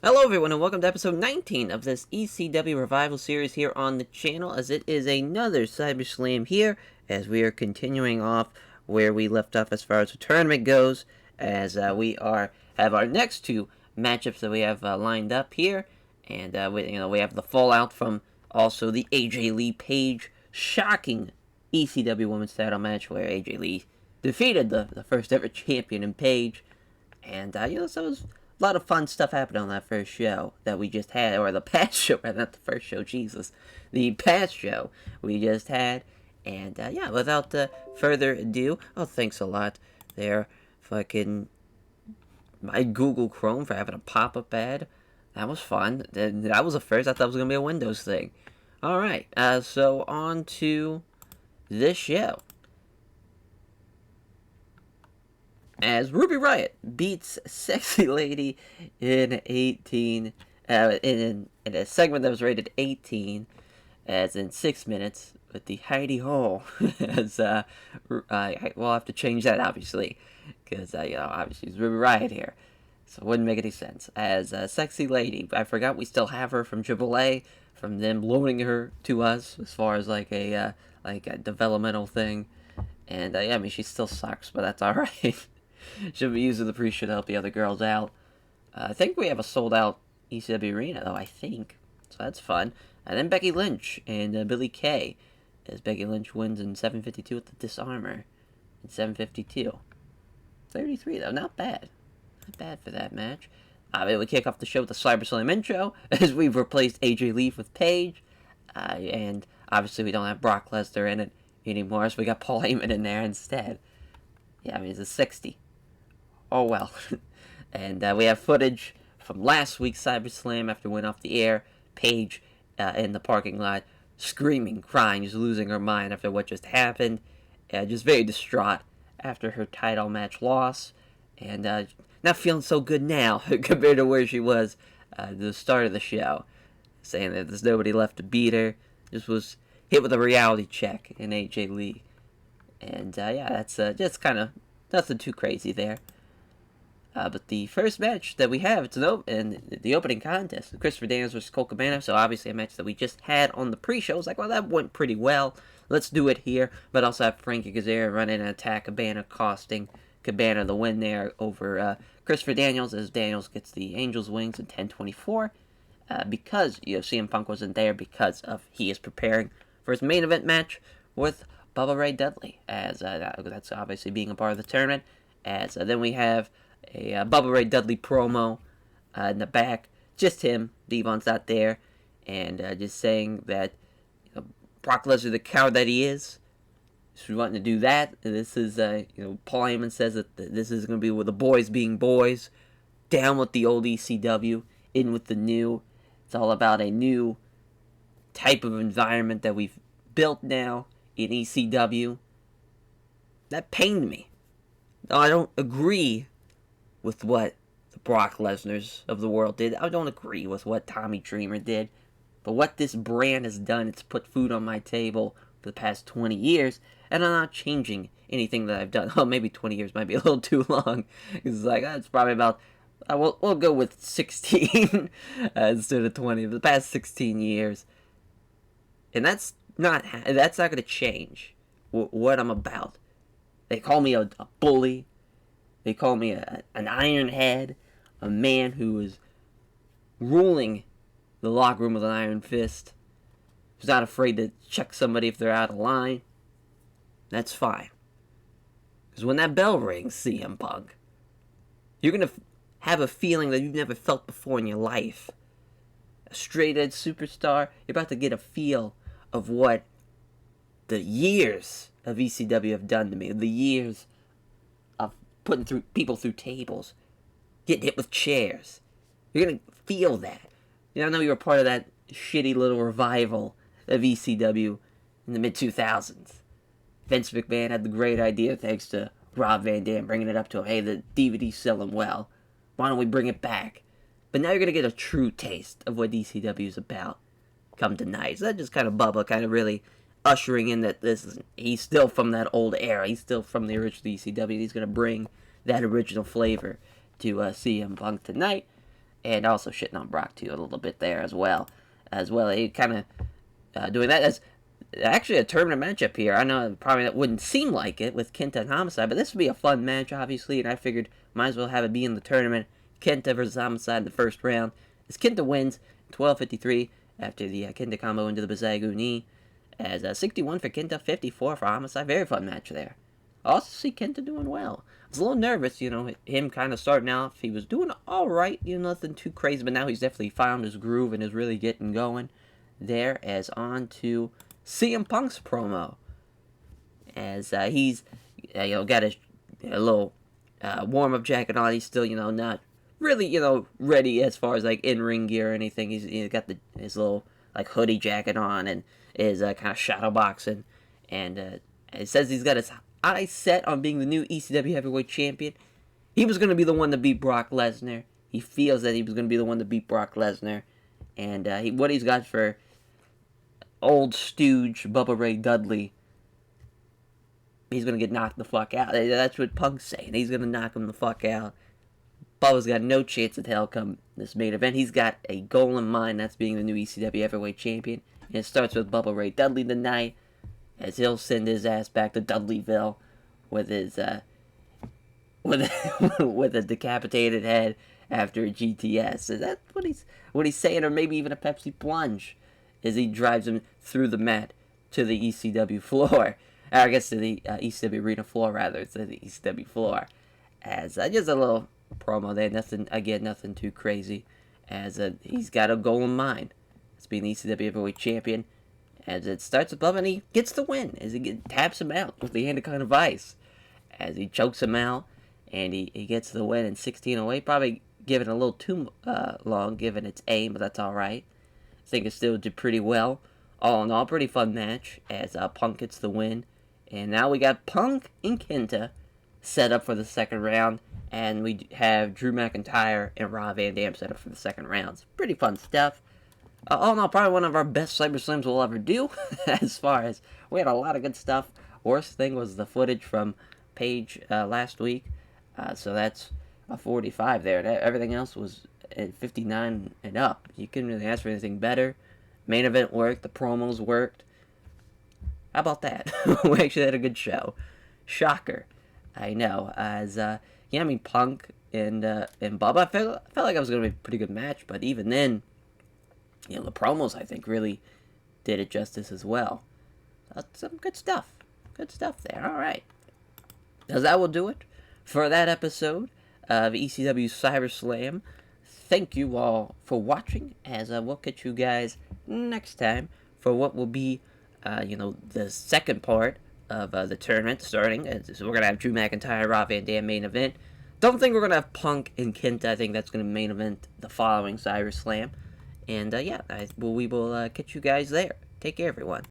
Hello everyone and welcome to episode 19 of this ECW Revival series here on the channel, as it is another CyberSlam here, as we are continuing off where we left off as far as the tournament goes, as we have our next two matchups that we have lined up here, and we have the fallout from also the AJ Lee Page shocking ECW Women's Title match where AJ Lee defeated the first ever champion in Page, and so it was a lot of fun stuff happened on that first show that we just had, or the past show, rather, not the first show, Jesus. The past show we just had, and without further ado, thanks a lot there, fucking, my Google Chrome for having a pop-up ad. That was fun. That was a first. I thought it was going to be a Windows thing. Alright, so on to this show. As Ruby Riott beats Sexy Lady in 18, in a segment that was rated 18, as in 6 minutes, with the Heidi Ho, as, we'll have to change that, obviously, because, obviously it's Ruby Riott here, so it wouldn't make any sense. As, Sexy Lady, I forgot we still have her from AAA, from them loaning her to us, as far as, like a developmental thing, and, I mean, she still sucks, but that's alright. Should be using the pre-show to help the other girls out. I think we have a sold-out ECW arena, though, I think. So that's fun. And then Becky Lynch and Billie Kay, as Becky Lynch wins in 7:52 with the Disarmor in 7:52. 33, though. Not bad. Not bad for that match. We kick off the show with the CyberSlam intro, as we've replaced AJ Lee with Paige. And obviously we don't have Brock Lesnar in it anymore, so we got Paul Heyman in there instead. Yeah, I mean, it's a 60. Oh well. And we have footage from last week's CyberSlam after it went off the air. Paige in the parking lot, screaming, crying, just losing her mind after what just happened. Just very distraught after her title match loss. And not feeling so good now compared to where she was at the start of the show. Saying that there's nobody left to beat her. Just was hit with a reality check in AJ Lee. And that's just kind of nothing too crazy there. But the first match that we have, it's in the opening contest, Christopher Daniels versus Colt Cabana. So obviously a match that we just had on the pre-show. It's like, well, that went pretty well. Let's do it here. But also have Frankie Kazarian run in and attack Cabana, costing Cabana the win there over Christopher Daniels, as Daniels gets the Angel's Wings in 10:24. Because CM Punk wasn't there, because of he is preparing for his main event match with Bubba Ray Dudley, as that's obviously being a part of the tournament. As then we have a Bubba Ray Dudley promo in the back, just him. Devon's not there, and just saying that Brock Lesnar, the coward that he is wanting to do that. And this is Paul Heyman says that this is going to be with the boys being boys, down with the old ECW, in with the new. It's all about a new type of environment that we've built now in ECW. That pained me. Now, I don't agree with what the Brock Lesnar's of the world did. I don't agree with what Tommy Dreamer did. But what this brand has done, it's put food on my table for the past 20 years, and I'm not changing anything that I've done. Oh, maybe 20 years might be a little too long. It's like, it's probably about, we'll go with 16 instead of 20. The past 16 years. And that's not going to change what I'm about. They call me a bully. They call me an ironhead, a man who is ruling the locker room with an iron fist, who's not afraid to check somebody if they're out of line. That's fine. Because when that bell rings, CM Punk, you're going to have a feeling that you've never felt before in your life. A straight-edge superstar, you're about to get a feel of what the years of ECW have done to me. The years of putting people through tables, getting hit with chairs. You're going to feel that. I know you were part of that shitty little revival of ECW in the mid-2000s. Vince McMahon had the great idea, thanks to Rob Van Dam bringing it up to him. Hey, the DVD's selling well. Why don't we bring it back? But now you're going to get a true taste of what ECW is about come tonight. So that just kind of Bubba kind of really ushering in that he's still from that old era. He's still from the original ECW. He's going to bring that original flavor to CM Punk tonight. and also shitting on Brock too a little bit there as well. He kind of doing that as actually a tournament matchup here. I know probably that wouldn't seem like it with Kenta and Homicide, but this would be a fun match, obviously, and I figured might as well have it be in the tournament. Kenta versus Homicide in the first round. As Kenta wins 12:53 after the Kenta combo into the Bazagu knee. As 61 for Kenta, 54 for Homicide. Very fun match there. I also see Kenta doing well. I was a little nervous, him kind of starting off. He was doing all right, nothing too crazy, but now he's definitely found his groove and is really getting going there. As on to CM Punk's promo, as he's got a little warm-up jacket on. He's still not really ready as far as like in-ring gear or anything. He's got his little like hoodie jacket on and is kind of shadow boxing, and it says he's got his eyes set on being the new ECW Heavyweight Champion. He was going to be the one to beat Brock Lesnar. He feels that he was going to be the one to beat Brock Lesnar, and what he's got for old stooge Bubba Ray Dudley, he's going to get knocked the fuck out. That's what Punk's saying. He's going to knock him the fuck out. Bubba's got no chance in hell come this main event. He's got a goal in mind, that's being the new ECW Heavyweight Champion. And it starts with Bubba Ray Dudley tonight, as he'll send his ass back to Dudleyville with his with a decapitated head after a GTS. Is that what he's saying, or maybe even a Pepsi plunge, as he drives him through the mat to the ECW floor. I guess to the ECW arena floor, rather. It's the ECW floor. As just a little promo there, nothing too crazy. As he's got a goal in mind. It's being the ECW Heavyweight Champion. As it starts with Bubba, and he gets the win. As he taps him out with the Anaconda of Ice. As he chokes him out, and he gets the win in 16:08. Probably giving it a little too long, given its aim, but that's alright. I think it still did pretty well. All in all, pretty fun match, as Punk gets the win. And now we got Punk and Kenta set up for the second round. And we have Drew McIntyre and Rob Van Dam set up for the second round. It's pretty fun stuff. All in all, probably one of our best Cyber Slams we'll ever do. As far as, we had a lot of good stuff. Worst thing was the footage from Paige last week. So that's a 45 there. Everything else was at 59 and up. You couldn't really ask for anything better. Main event worked. The promos worked. How about that? We actually had a good show. Shocker. I know. As, Punk and Bubba, I felt like it was going to be a pretty good match, but even then, the promos, I think, really did it justice as well. Some good stuff. Good stuff there. All right. That will do it for that episode of ECW Cyber Slam. Thank you all for watching, as we'll catch you guys next time for what will be, the second part of the tournament starting. So we're going to have Drew McIntyre, Rob Van Dam main event. Don't think we're going to have Punk and Kenta. I think that's going to main event the following Cyber Slam. And, we will catch you guys there. Take care, everyone.